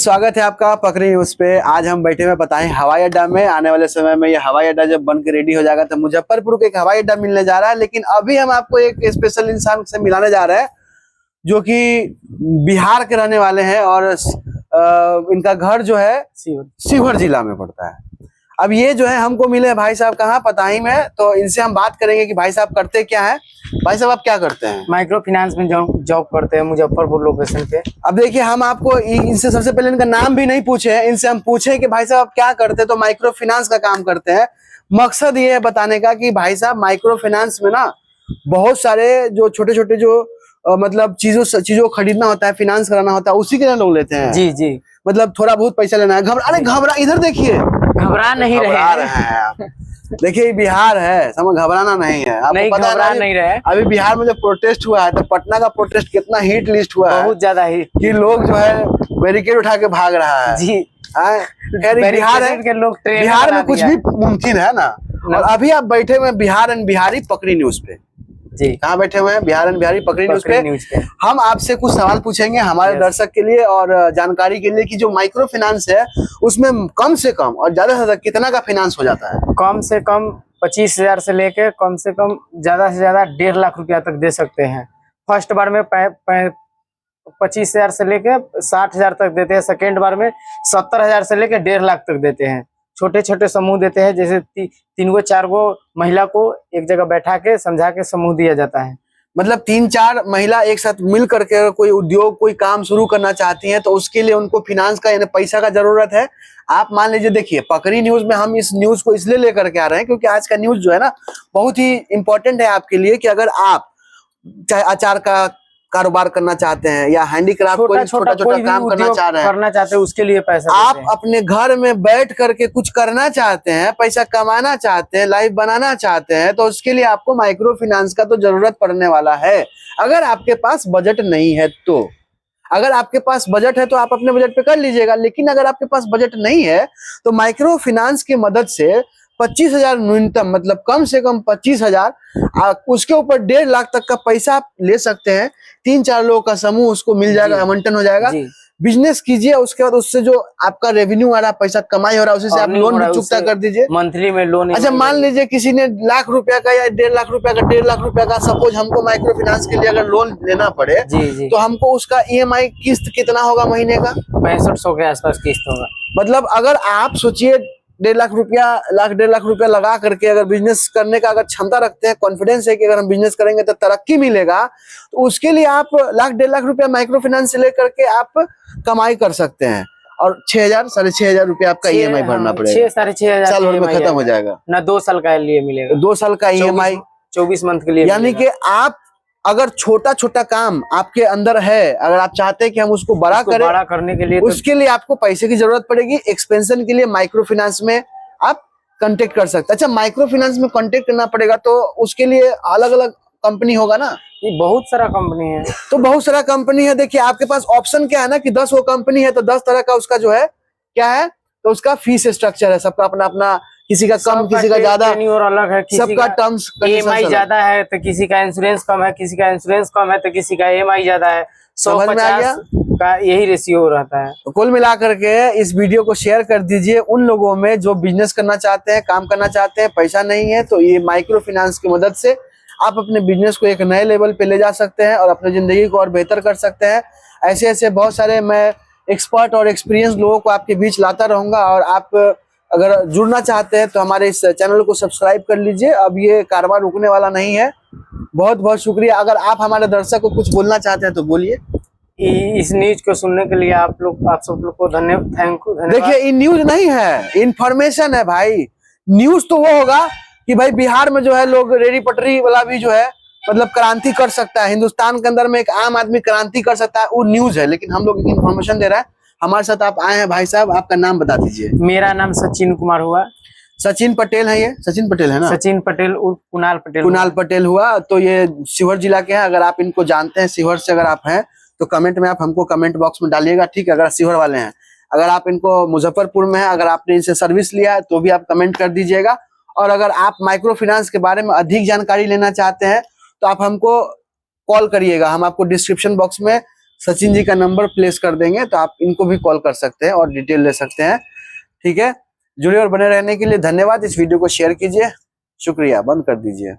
स्वागत है आपका पकड़ी न्यूज पे। आज हम बैठे हुए बताएं हवाई अड्डा में आने वाले समय में ये हवाई अड्डा जब बन के रेडी हो जाएगा तो मुजफ्फरपुर को एक हवाई अड्डा मिलने जा रहा है। लेकिन अभी हम आपको एक स्पेशल इंसान से मिलाने जा रहे हैं जो कि बिहार के रहने वाले हैं और इनका घर जो है शिवहर जिला में पड़ता है। अब ये जो है हमको मिले भाई साहब कहाँ पताही में, तो इनसे हम बात करेंगे कि भाई साहब करते क्या है। भाई साहब आप क्या करते हैं? माइक्रो फाइनेंस में जॉब करते हैं मुजफ्फरपुर लोकेशन पे। अब देखिए हम आपको इनसे सबसे पहले इनका नाम भी नहीं पूछे हैं, इनसे हम पूछे कि भाई साहब आप क्या करते हैं, तो माइक्रो फाइनेंस का काम करते हैं। मकसद ये है बताने का कि भाई साहब माइक्रो फाइनेंस में ना बहुत सारे जो छोटे छोटे जो मतलब चीजों खरीदना होता है, फाइनेंस कराना होता है, उसी के लिए लोग लेते हैं। जी जी, मतलब थोड़ा बहुत पैसा लेना है। घबरा इधर देखिए, घबरा नहीं रहे हैं। देखिए बिहार है, समझ घबराना नहीं है। आपको पता है नहीं रहे। अभी बिहार में जो प्रोटेस्ट हुआ है तो पटना का प्रोटेस्ट कितना हिट लिस्ट हुआ है, बहुत ज्यादा हिट, कि लोग जो है बैरिकेड उठा के भाग रहा है जी। बिहार है के लोग बिहार में कुछ भी मुमकिन है ना। और अभी आप बैठे हुए बिहार एंड बिहारी पकड़ी न्यूज पे। जी, कहाँ बैठे हुए हैं? बिहार एंड बिहारी पकड़ी न्यूज पे। हम आपसे कुछ सवाल पूछेंगे हमारे दर्शक के लिए और जानकारी के लिए कि जो माइक्रो फाइनेंस है उसमें कम से कम और ज्यादा से ज्यादा कितना का फाइनेंस हो जाता है? कम से कम 25,000 से लेके कम से कम ज्यादा से ज्यादा 1.5 लाख रुपया तक दे सकते हैं। फर्स्ट बार में 25,000 से लेके 60,000 तक देते हैं। सेकेंड बार में 70,000 से लेके 1.5 लाख तक देते हैं। छोटे छोटे समूह देते हैं, जैसे 3 4 महिला को एक जगह बैठा के समझा के समूह दिया जाता है। मतलब 3-4 महिला एक साथ मिल करके कोई उद्योग कोई काम शुरू करना चाहती हैं तो उसके लिए उनको फाइनेंस का यानी पैसा का जरूरत है। आप मान लीजिए, देखिए पकड़ी न्यूज में हम इस न्यूज को इसलिए लेकर के आ रहे हैं क्योंकि आज का न्यूज जो है ना बहुत ही इंपॉर्टेंट है आपके लिए कि अगर आप चाहे अचार का कारोबार करना चाहते हैं या हैंडीक्राफ्ट कोई छोटा छोटा काम करना चाहते हैं, उसके लिए पैसा आप अपने घर में बैठ करके कुछ करना चाहते हैं, पैसा कमाना चाहते हैं, लाइफ बनाना चाहते हैं, तो उसके लिए आपको माइक्रो फाइनेंस का तो जरूरत पड़ने वाला है। अगर आपके पास बजट नहीं है तो, अगर आपके पास बजट है तो आप अपने बजट पे कर लीजिएगा, लेकिन अगर आपके पास बजट नहीं है तो माइक्रो फाइनेंस की मदद से 25,000 न्यूनतम, मतलब कम से कम 25,000, उसके ऊपर 1.5 लाख तक का पैसा आप ले सकते हैं। 3-4 लोगों का समूह उसको मिल जाएगा, आवंटन हो जाएगा। बिजनेस कीजिए, उसके बाद उससे जो आपका रेवेन्यू आ रहा है, पैसा कमाई हो रहा है, उसी से आप लोन भी चुकता कर दीजिए। मंथली में लोन। अच्छा मान लीजिए किसी ने लाख रुपया का या 1.5 लाख रुपया का 1.5 लाख रुपया का सपोज हमको माइक्रो फाइनेंस के लिए अगर लोन लेना पड़े जी, तो हमको उसका EMI किस्त कितना होगा महीने का? 6500 के आसपास किस्त होगा। मतलब अगर आप सोचिए 1.5 लाख रुपया लगा करके अगर बिजनेस करने का अगर क्षमता रखते हैं, कॉन्फिडेंस है कि अगर हम बिजनेस करेंगे तो तरक्की मिलेगा, तो उसके लिए आप 1.5 लाख रुपया माइक्रो फाइनेंस से लेकर के आप कमाई कर सकते हैं। और 6,000 साढ़े 6,000 रुपया आपका EMI भरना पड़ेगा। 6-6,500 साल भर में खत्म हो जाएगा ना। 2 साल का लिए मिलेगा, 2 साल का EMI 24 मंथ के लिए। यानी कि आप अगर छोटा छोटा काम आपके अंदर है, अगर आप चाहते हैं कि हम उसको बड़ा करने के लिए, उसके लिए आपको पैसे की जरूरत पड़ेगी। एक्सपेंशन के लिए माइक्रो फाइनेंस में आप कांटेक्ट कर सकते हैं। अच्छा माइक्रो फाइनेंस में कांटेक्ट करना पड़ेगा तो उसके लिए अलग अलग कंपनी होगा ना? ये बहुत सारा कंपनी है, तो बहुत सारा कंपनी है। देखिए आपके पास ऑप्शन क्या है ना कि 10 वो कंपनी है तो 10 तरह का उसका जो है क्या है, तो उसका फीस स्ट्रक्चर है। सबका अपना अपना, किसी का कम किसी का ज्यादा, अलग है। सबका टर्म्स EMI ज्यादा है तो किसी का इंश्योरेंस कम है, किसी का इंश्योरेंस कम है तो किसी का EMI ज्यादा है। 150 का यही रेशियो रहता है। तो कुल मिलाकर के इस वीडियो को शेयर कर दीजिए उन लोगों में जो बिजनेस करना चाहते हैं, काम करना चाहते हैं, पैसा नहीं है, तो ये माइक्रो फाइनेंस की मदद से आप अपने बिजनेस को एक नए लेवल पे ले जा सकते हैं और अपनी जिंदगी को और बेहतर कर सकते हैं। ऐसे ऐसे बहुत सारे मैं एक्सपर्ट और एक्सपीरियंस लोगों को आपके बीच लाता रहूंगा। और आप अगर जुड़ना चाहते हैं तो हमारे इस चैनल को सब्सक्राइब कर लीजिए। अब ये कारोबार रुकने वाला नहीं है। बहुत बहुत शुक्रिया। अगर आप हमारे दर्शक को कुछ बोलना चाहते हैं तो बोलिए। इस न्यूज को सुनने के लिए आप सब लोग को धन्यवाद। देखिए ये न्यूज नहीं है, इन्फॉर्मेशन है भाई। न्यूज तो वो होगा कि भाई बिहार में जो है लोग रेडी पटरी वाला भी जो है मतलब क्रांति कर सकता है, हिंदुस्तान के अंदर में एक आम आदमी क्रांति कर सकता है, वो न्यूज है। लेकिन हम लोग इन्फॉर्मेशन दे रहे हैं। हमारे साथ आप आए हैं भाई साहब, आपका नाम बता दीजिए। मेरा नाम सचिन कुमार हुआ। सचिन पटेल है, ये सचिन पटेल है ना? सचिन पटेल उर्फ कुणाल पटेल हुआ। तो ये शिवहर जिला के हैं। अगर आप इनको जानते हैं, शिवहर से अगर आप हैं तो कमेंट में आप हमको कमेंट बॉक्स में डालिएगा, ठीक है? अगर शिवहर वाले हैं। अगर आप इनको मुजफ्फरपुर में है, अगर आपने इनसे सर्विस लिया है तो भी आप कमेंट कर दीजिएगा। और अगर आप माइक्रो फाइनेंस के बारे में अधिक जानकारी लेना चाहते हैं तो आप हमको कॉल करिएगा। हम आपको डिस्क्रिप्शन बॉक्स में सचिन जी का नंबर प्लेस कर देंगे, तो आप इनको भी कॉल कर सकते हैं और डिटेल ले सकते हैं। ठीक है, जुड़े और बने रहने के लिए धन्यवाद। इस वीडियो को शेयर कीजिए। शुक्रिया, बंद कर दीजिए।